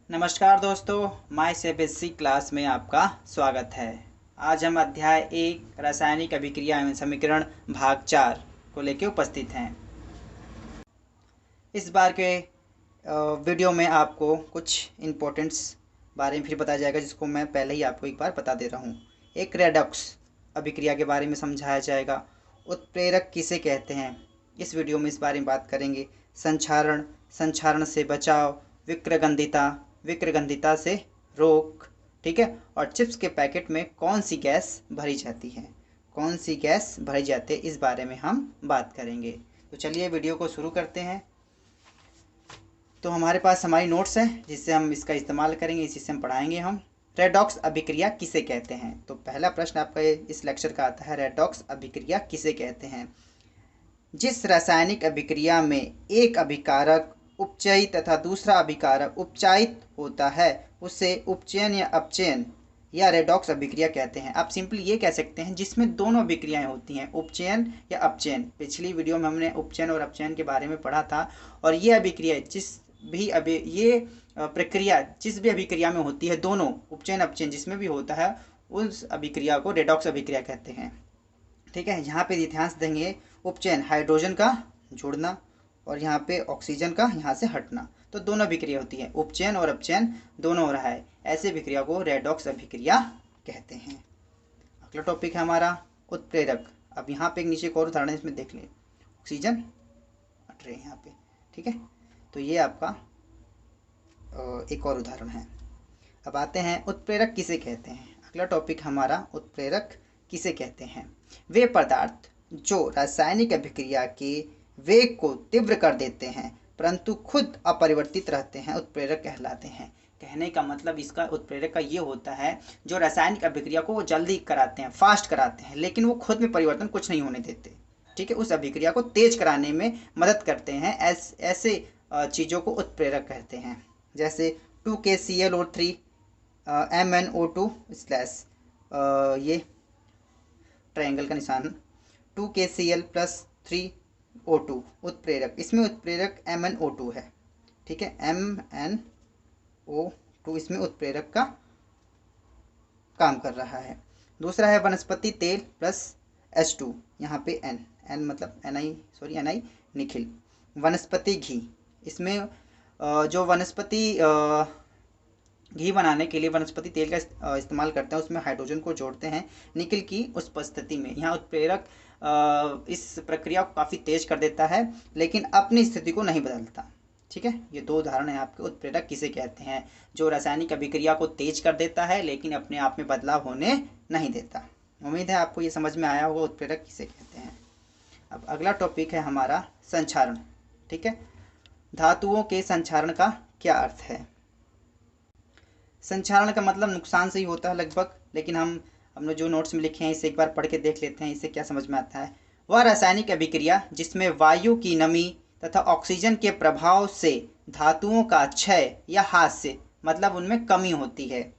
नमस्कार दोस्तों, my CBSE class में आपका स्वागत है। आज हम अध्याय 1 रासायनिक अभिक्रिया एवं समीकरण भाग 4 को लेकर उपस्थित हैं। इस बार के वीडियो में आपको कुछ इम्पोर्टेंट्स बारे में फिर बताया जाएगा, जिसको मैं पहले ही आपको एक बार बता दे रहा हूँ। एक रेडॉक्स अभिक्रिया के बारे में समझाया जाएगा। उत्प्रेरक किसे कहते हैं, इस वीडियो में इस बारे में बात करेंगे। संक्षारण, संक्षारण से बचाव, विक्रगंधिता, विक्रगंधिता से रोक, ठीक है। और चिप्स के पैकेट में कौन सी गैस भरी जाती है, कौन सी गैस भरी जाती है, इस बारे में हम बात करेंगे। तो चलिए वीडियो को शुरू करते हैं। तो हमारे पास हमारी नोट्स है, जिससे हम इसका इस्तेमाल करेंगे, इसी से हम पढ़ाएंगे। हम रेडॉक्स अभिक्रिया किसे कहते हैं, तो पहला प्रश्न आपका इस लेक्चर का आता है, रेडॉक्स अभिक्रिया किसे कहते हैं। जिस रासायनिक अभिक्रिया में एक अभिकारक उपचयित तथा दूसरा अभिकारक उपचायित होता है उसे उपचयन या अपचयन या रेडॉक्स अभिक्रिया कहते हैं। आप सिंपली ये कह सकते हैं जिसमें दोनों अभिक्रियाएं होती हैं, उपचयन या अपचयन। पिछली वीडियो में हमने उपचयन और अपचयन के बारे में पढ़ा था। और ये अभिक्रिया जिस भी अभिक्रिया में होती है, दोनों उपचयन अपचयन जिसमें भी होता है, उस अभिक्रिया को रेडॉक्स अभिक्रिया कहते हैं, ठीक है। यहाँ पे ध्यान देंगे, उपचयन हाइड्रोजन का जुड़ना और यहाँ पे ऑक्सीजन का यहाँ से हटना, तो दोनों अभिक्रिया होती है, उपचयन और अपचयन दोनों हो रहा है। ऐसे अभिक्रिया को रेडॉक्स अभिक्रिया कहते हैं। अगला टॉपिक है हमारा उत्प्रेरक। अब यहाँ पे एक नीचे एक और उदाहरण है, इसमें देख लें, ऑक्सीजन हट रहे हैं यहाँ पे, ठीक है। तो ये आपका एक और उदाहरण है। अब आते हैं उत्प्रेरक किसे कहते हैं। अगला टॉपिक हमारा उत्प्रेरक किसे कहते हैं। वे पदार्थ जो रासायनिक अभिक्रिया के वेग को तीव्र कर देते हैं परंतु खुद अपरिवर्तित रहते हैं, उत्प्रेरक कहलाते हैं। कहने का मतलब इसका उत्प्रेरक का ये होता है, जो रासायनिक अभिक्रिया को वो जल्दी कराते हैं, फास्ट कराते हैं, लेकिन वो खुद में परिवर्तन कुछ नहीं होने देते, ठीक है। उस अभिक्रिया को तेज कराने में मदद करते हैं। ऐसे चीज़ों को उत्प्रेरक कहते हैं। जैसे 2KClO3 MnO2 स्लैश ये ट्रायंगल का निशान 2KCl+3O2 उत्प्रेरक, इसमें उत्प्रेरक MnO2 है, ठीक है। MnO2 इसमें उत्प्रेरक का काम कर रहा है। दूसरा है वनस्पति तेल प्लस H2, यहाँ पे N मतलब Ni निखिल। वनस्पति घी, इसमें जो वनस्पति घी बनाने के लिए वनस्पति तेल का इस्तेमाल करते हैं, उसमें हाइड्रोजन को जोड़ते हैं निकिल की उपस्थिति में। यहाँ उत्प्रेरक इस प्रक्रिया को काफ़ी तेज कर देता है, लेकिन अपनी स्थिति को नहीं बदलता, ठीक है। ये दो उदाहरण हैं आपके उत्प्रेरक किसे कहते हैं, जो रासायनिक अभिक्रिया को तेज कर देता है लेकिन अपने आप में बदलाव होने नहीं देता। उम्मीद है आपको ये समझ में आया होगा उत्प्रेरक किसे कहते हैं। अब अगला टॉपिक है हमारा संक्षारण, ठीक है। धातुओं के संक्षारण का क्या अर्थ है। संक्षारण का मतलब नुकसान से ही होता है लगभग, लेकिन हमने जो नोट्स में लिखे हैं इसे एक बार पढ़ के देख लेते हैं, इससे क्या समझ में आता है। वह रासायनिक अभिक्रिया जिसमें वायु की नमी तथा ऑक्सीजन के प्रभाव से धातुओं का क्षय या हास्य मतलब उनमें कमी होती है,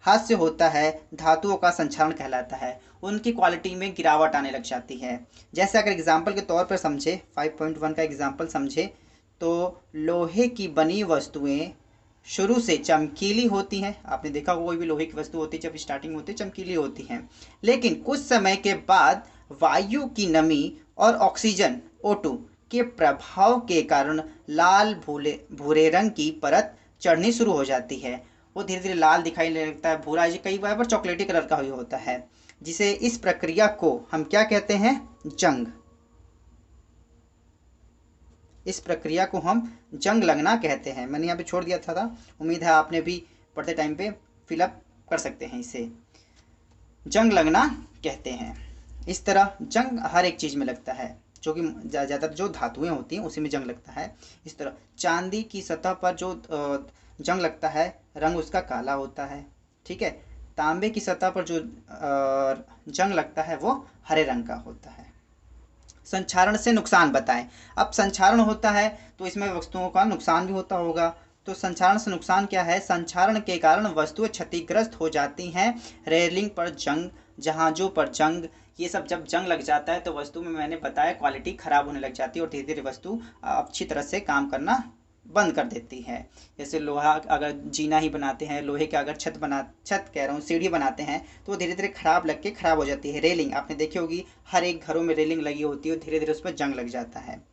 हास्य होता है, धातुओं का संक्षारण कहलाता है। उनकी क्वालिटी में गिरावट आने लग जाती है। जैसे अगर एग्जाम्पल के तौर पर समझे, 5.1 का एग्जाम्पल समझे, तो लोहे की बनी वस्तुएं शुरू से चमकीली होती हैं। आपने देखा कोई भी लोहे की वस्तु होती है, जब स्टार्टिंग होती है चमकीली होती हैं, लेकिन कुछ समय के बाद वायु की नमी और ऑक्सीजन O2 के प्रभाव के कारण लाल भूरे रंग की परत चढ़नी शुरू हो जाती है। वो धीरे धीरे लाल दिखाई लगता है, भूरा, कई बार चॉकलेटी कलर का भी होता है, जिसे इस प्रक्रिया को हम क्या कहते हैं, जंग। इस प्रक्रिया को हम जंग लगना कहते हैं। मैंने यहाँ पे छोड़ दिया था। उम्मीद है आपने भी पढ़ते टाइम पे फिलअप कर सकते हैं, इसे जंग लगना कहते हैं। इस तरह जंग हर एक चीज़ में लगता है, जो कि ज़्यादातर जो धातुएं होती हैं उसी में जंग लगता है। इस तरह चांदी की सतह पर जो जंग लगता है रंग उसका काला होता है, ठीक है। तांबे की सतह पर जो जंग लगता है वो हरे रंग का होता है। संक्षारण से नुकसान बताएं। अब संक्षारण होता है तो इसमें वस्तुओं का नुकसान भी होता होगा, तो संक्षारण से नुकसान क्या है। संक्षारण के कारण वस्तुएं क्षतिग्रस्त हो जाती हैं। रेलिंग पर जंग, जहाजों पर जंग, ये सब जब जंग लग जाता है तो वस्तु में मैंने बताया क्वालिटी खराब होने लग जाती है और धीरे धीरे वस्तु अच्छी तरह से काम करना बंद कर देती है। जैसे लोहा अगर जीना ही बनाते हैं, लोहे का अगर छत कह रहा हूँ सीढ़ी बनाते हैं तो वो धीरे धीरे खराब लग के खराब हो जाती है। रेलिंग आपने देखी होगी, हर एक घरों में रेलिंग लगी होती है, धीरे धीरे उस पर जंग लग जाता है।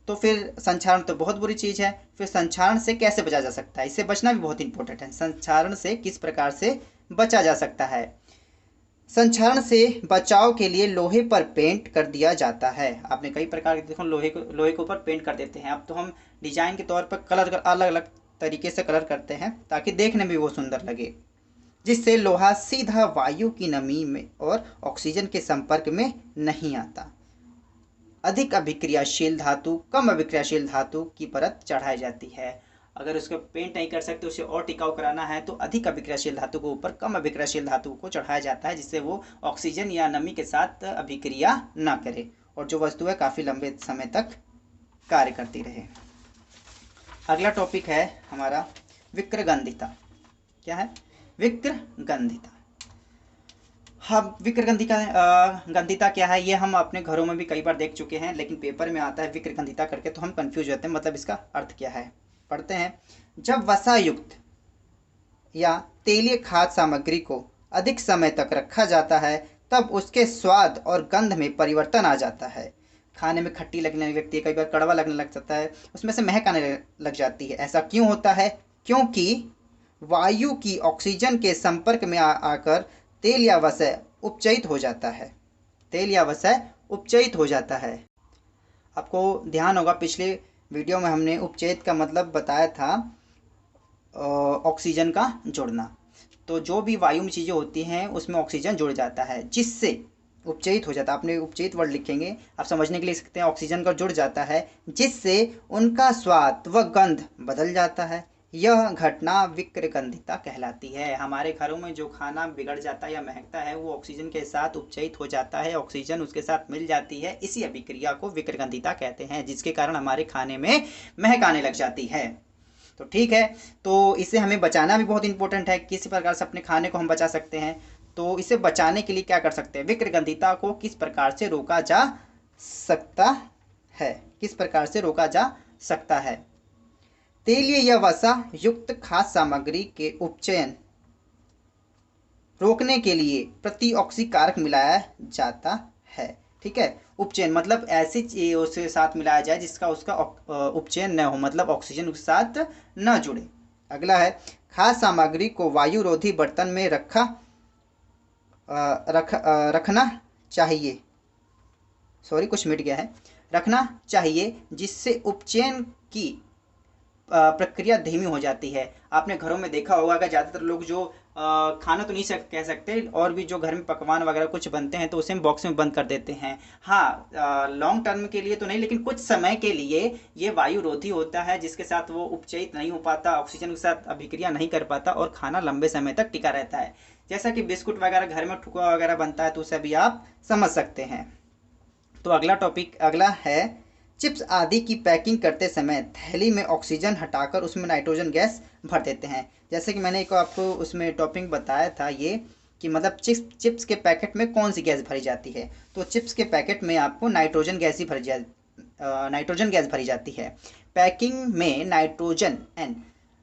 तो फिर संक्षारण तो बहुत बुरी चीज़ है। फिर संक्षारण से कैसे बचा जा सकता है, इससे बचना भी बहुत इंपॉर्टेंट है। संक्षारण से किस प्रकार से बचा जा सकता है? संक्षारण से बचाव के लिए लोहे पर पेंट कर दिया जाता है। आपने कई प्रकार के देखो लोहे के ऊपर पेंट कर देते हैं। अब तो हम डिजाइन के तौर पर कलर अलग अलग तरीके से कलर करते हैं ताकि देखने में वो सुंदर लगे, जिससे लोहा सीधा वायु की नमी में और ऑक्सीजन के संपर्क में नहीं आता। अधिक अभिक्रियाशील धातु कम अभिक्रियाशील धातु की परत चढ़ाई जाती है। अगर उसको पेंट नहीं कर सकते, उसे और टिकाऊ कराना है तो अधिक अभिक्रियाशील धातु को ऊपर कम अभिक्रियाशील धातु को चढ़ाया जाता है, जिससे वो ऑक्सीजन या नमी के साथ अभिक्रिया ना करे और जो वस्तु है काफ़ी लंबे समय तक कार्य करती रहे। अगला टॉपिक है हमारा विक्रगंधिता। क्या है? विक्रगंधिता। हाँ, गंधिता क्या है, ये हम अपने घरों में भी कई बार देख चुके हैं, लेकिन पेपर में आता है विक्रगंधिता करके तो हम कंफ्यूज होते हैं, मतलब इसका अर्थ क्या है। पढ़ते हैं। जब वसा युक्त या तेलीय खाद्य सामग्री को अधिक समय तक रखा जाता है तब उसके स्वाद और गंध में परिवर्तन आ जाता है। खाने में खट्टी लगने लगती है, कई बार कड़वा लगने लग जाता है, उसमें से महक आने लग जाती है। ऐसा क्यों होता है? क्योंकि वायु की ऑक्सीजन के संपर्क में आकर तेल या वसा उपचयित हो जाता है। तेल या वसा उपचयित हो जाता है। आपको ध्यान होगा पिछले वीडियो में हमने उपचयित का मतलब बताया था ऑक्सीजन का जुड़ना। तो जो भी वायु में चीज़ें होती हैं उसमें ऑक्सीजन जुड़ जाता है, जिससे उपचयित हो जाता है। आपने उपचयित वर्ड लिखेंगे, आप समझने के लिए सकते हैं ऑक्सीजन का जुड़ जाता है, जिससे उनका स्वाद व गंध बदल जाता है। यह घटना विक्रगंधिता कहलाती है। हमारे घरों में जो खाना बिगड़ जाता है या महकता है वो ऑक्सीजन के साथ उपचयित हो जाता है, ऑक्सीजन उसके साथ मिल जाती है। इसी अभिक्रिया को विक्रगंधिता कहते हैं, जिसके कारण हमारे खाने में महक आने लग जाती है। तो ठीक है, तो इसे हमें बचाना भी बहुत इंपॉर्टेंट है। किसी प्रकार से अपने खाने को हम बचा सकते हैं, तो इसे बचाने के लिए क्या कर सकते हैं? विक्रगंधिता को किस प्रकार से रोका जा सकता है? किस प्रकार से रोका जा सकता है? तेलीय या वसा युक्त खाद्य सामग्री के उपचयन रोकने के लिए प्रतिऑक्सी कारक मिलाया जाता है। ठीक है, उपचयन मतलब ऐसी चीजों से साथ मिलाया जाए जिसका उसका उपचयन न हो, मतलब ऑक्सीजन उसके साथ न जुड़े। अगला है खाद्य सामग्री को वायुरोधी बर्तन में रखना चाहिए। सॉरी, कुछ मिट गया है। रखना चाहिए, जिससे उपचयन की प्रक्रिया धीमी हो जाती है। आपने घरों में देखा होगा कि ज़्यादातर लोग जो खाना तो नहीं कह सकते, और भी जो घर में पकवान वगैरह कुछ बनते हैं तो उसे हम बॉक्स में बंद कर देते हैं। हाँ, लॉन्ग टर्म के लिए तो नहीं, लेकिन कुछ समय के लिए ये वायुरोधी होता है, जिसके साथ वो उपचयित नहीं हो पाता, ऑक्सीजन के साथ अभिक्रिया नहीं कर पाता और खाना लंबे समय तक टिका रहता है। जैसा कि बिस्कुट वगैरह घर में ठुकवा वगैरह बनता है, तो उसे भी आप समझ सकते हैं। तो अगला है चिप्स आदि की पैकिंग करते समय थैली में ऑक्सीजन हटाकर उसमें नाइट्रोजन गैस भर देते हैं। जैसे कि मैंने आपको उसमें टॉपिक बताया था ये कि मतलब चिप्स के पैकेट में कौन सी गैस भरी जाती है। तो चिप्स के पैकेट में आपको नाइट्रोजन गैस भरी जाती है। पैकिंग में नाइट्रोजन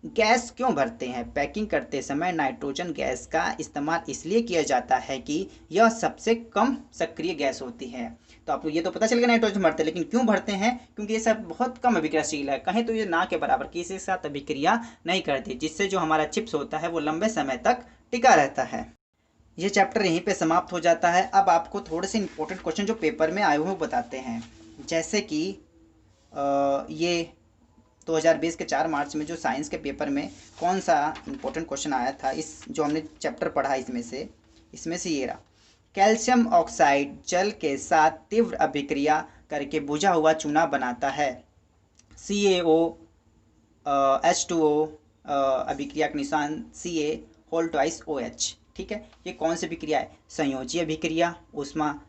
गैस क्यों भरते हैं? पैकिंग करते समय नाइट्रोजन गैस का इस्तेमाल इसलिए किया जाता है कि यह सबसे कम सक्रिय गैस होती है। तो आपको ये तो पता चल गया नाइट्रोजन भरते हैं, लेकिन क्यों भरते हैं? क्योंकि ये सब बहुत कम अभिक्रियाशील है, कहें तो ये ना के बराबर, किसी के साथ अभिक्रिया नहीं करती, जिससे जो हमारा चिप्स होता है वो लंबे समय तक टिका रहता है। ये चैप्टर यहीं पे समाप्त हो जाता है। अब आपको थोड़े से इंपॉर्टेंट क्वेश्चन जो पेपर में आए हुए बताते हैं। जैसे कि ये 2020 के 4 मार्च में जो साइंस के पेपर में कौन सा इंपॉर्टेंट क्वेश्चन आया था, इस जो हमने चैप्टर पढ़ा इसमें से ये रहा। कैल्शियम ऑक्साइड जल के साथ तीव्र अभिक्रिया करके बुझा हुआ चूना बनाता है। CaO H2O अभिक्रिया का निशान Ca2OH। ठीक है, ये कौन सी अभिक्रिया है? संयोजी अभिक्रिया, ऊष्मा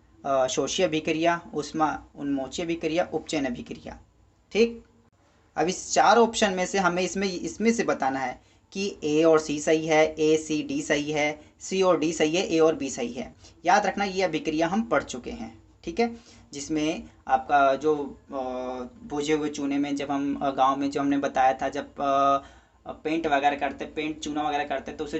शोषी अभिक्रिया, ऊष्मा उन्मोची अभिक्रिया, उपचयन अभिक्रिया। ठीक, अब इस 4 ऑप्शन में से हमें इसमें से बताना है कि A और C सही है, A C D सही है, C और D सही है, A और B सही है। याद रखना ये अभिक्रिया हम पढ़ चुके हैं। ठीक है, जिसमें आपका जो भुजे हुए चूने में, जब हम गांव में जो हमने बताया था, जब पेंट वगैरह करते, पेंट चूना वगैरह करते हैं तो उसे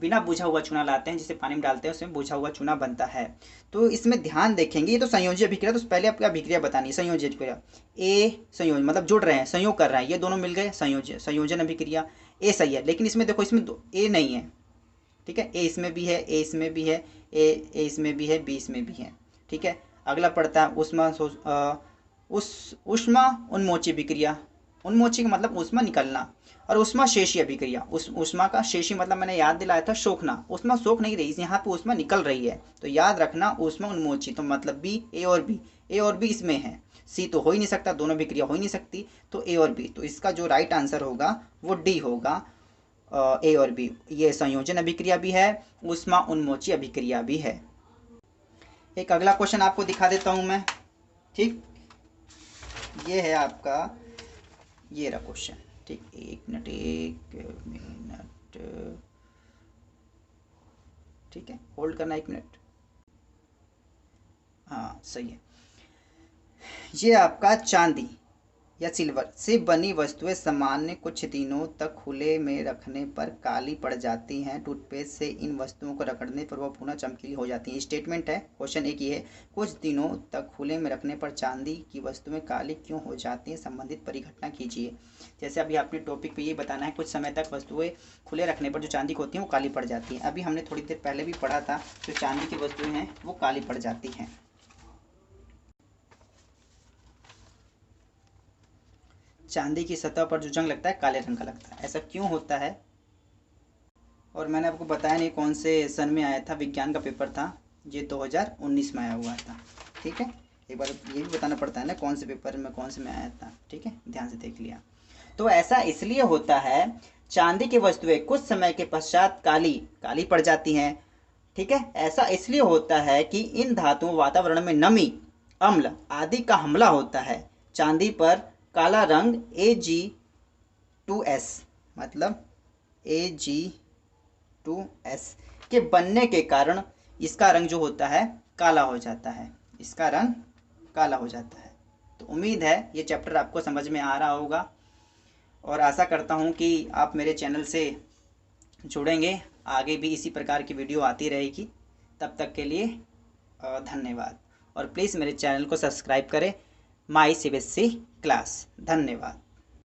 बिना बुझा हुआ चूना लाते हैं, जिसे पानी में डालते हैं उसमें बुझा हुआ चूना बनता है। तो इसमें ध्यान देखेंगे, ये तो संयोजी अभिक्रिया, तो पहले आपको अभिक्रिया बतानी है। संयोजी अभिक्रिया, ए संयोजन मतलब जुड़ रहे हैं, संयोग कर रहे हैं, ये दोनों मिल गए संयोजन अभिक्रिया, ए सही है। लेकिन इसमें देखो, इसमें ए नहीं है, ठीक है, ए इसमें भी है, ए इसमें भी है, ए इसमें भी है, बी इसमें भी है, ठीक है। अगला पड़ता है उष्मा उन्मोची अभिक्रिया। उन्मोची का मतलब उष्मा निकलना, और उष्मा शेषी अभिक्रिया, उष्मा का शेषी मतलब मैंने याद दिलाया था सोखना, उष्मा सोख नहीं रही, यहाँ पे उष्मा निकल रही है, तो याद रखना उष्मा उन्मोची, तो मतलब बी, ए और बी इसमें है, सी तो हो ही नहीं सकता, दोनों अभिक्रिया हो ही नहीं सकती, तो ए और बी, तो इसका जो राइट आंसर होगा वो डी होगा, ए और बी। ये संयोजन अभिक्रिया भी है, उष्मा उन्मोची अभिक्रिया भी है। एक अगला क्वेश्चन आपको दिखा देता हूं मैं, ठीक, ये है आपका, ये रहा क्वेश्चन, ठीक, एक मिनट, ठीक है, होल्ड करना 1 मिनट। हाँ सही है। ये आपका चांदी या सिल्वर से बनी वस्तुएं सामान्य कुछ दिनों तक खुले में रखने पर काली पड़ जाती हैं। टूथपेस्ट से इन वस्तुओं को रगड़ने पर वह पुनः चमकीली हो जाती हैं। स्टेटमेंट है, क्वेश्चन एक ही है, कुछ दिनों तक खुले में रखने पर चांदी की वस्तुएं काली क्यों हो जाती हैं, संबंधित परिघटना कीजिए। जैसे अभी आपने टॉपिक पे ये बताना है, कुछ समय तक वस्तुएं खुले रखने पर जो चांदी की होती हैं वो काली पड़ जाती हैं। अभी हमने थोड़ी देर पहले भी पढ़ा था, जो चांदी की वस्तुएं हैं वो काली पड़ जाती हैं। चांदी की सतह पर जो जंग लगता है काले रंग का लगता है, ऐसा क्यों होता है? और मैंने आपको बताया नहीं कौन से सन में आया था, विज्ञान का पेपर था, ये 2019 में आया हुआ था, ठीक है। एक बार ये भी बताना पड़ता है ना कौन से पेपर में कौन से में आया था, ठीक है, ध्यान से देख लिया। तो ऐसा इसलिए होता है, चांदी की वस्तुएं कुछ समय के पश्चात काली पड़ जाती हैं, ठीक है। ऐसा इसलिए होता है कि इन धातुओं वातावरण में नमी, अम्ल आदि का हमला होता है। चांदी पर काला रंग Ag2S मतलब Ag2S के बनने के कारण इसका रंग जो होता है काला हो जाता है, इसका रंग काला हो जाता है। तो उम्मीद है ये चैप्टर आपको समझ में आ रहा होगा, और आशा करता हूँ कि आप मेरे चैनल से जुड़ेंगे, आगे भी इसी प्रकार की वीडियो आती रहेगी। तब तक के लिए धन्यवाद, और प्लीज़ मेरे चैनल को सब्सक्राइब करें, माई CBSE क्लास। धन्यवाद।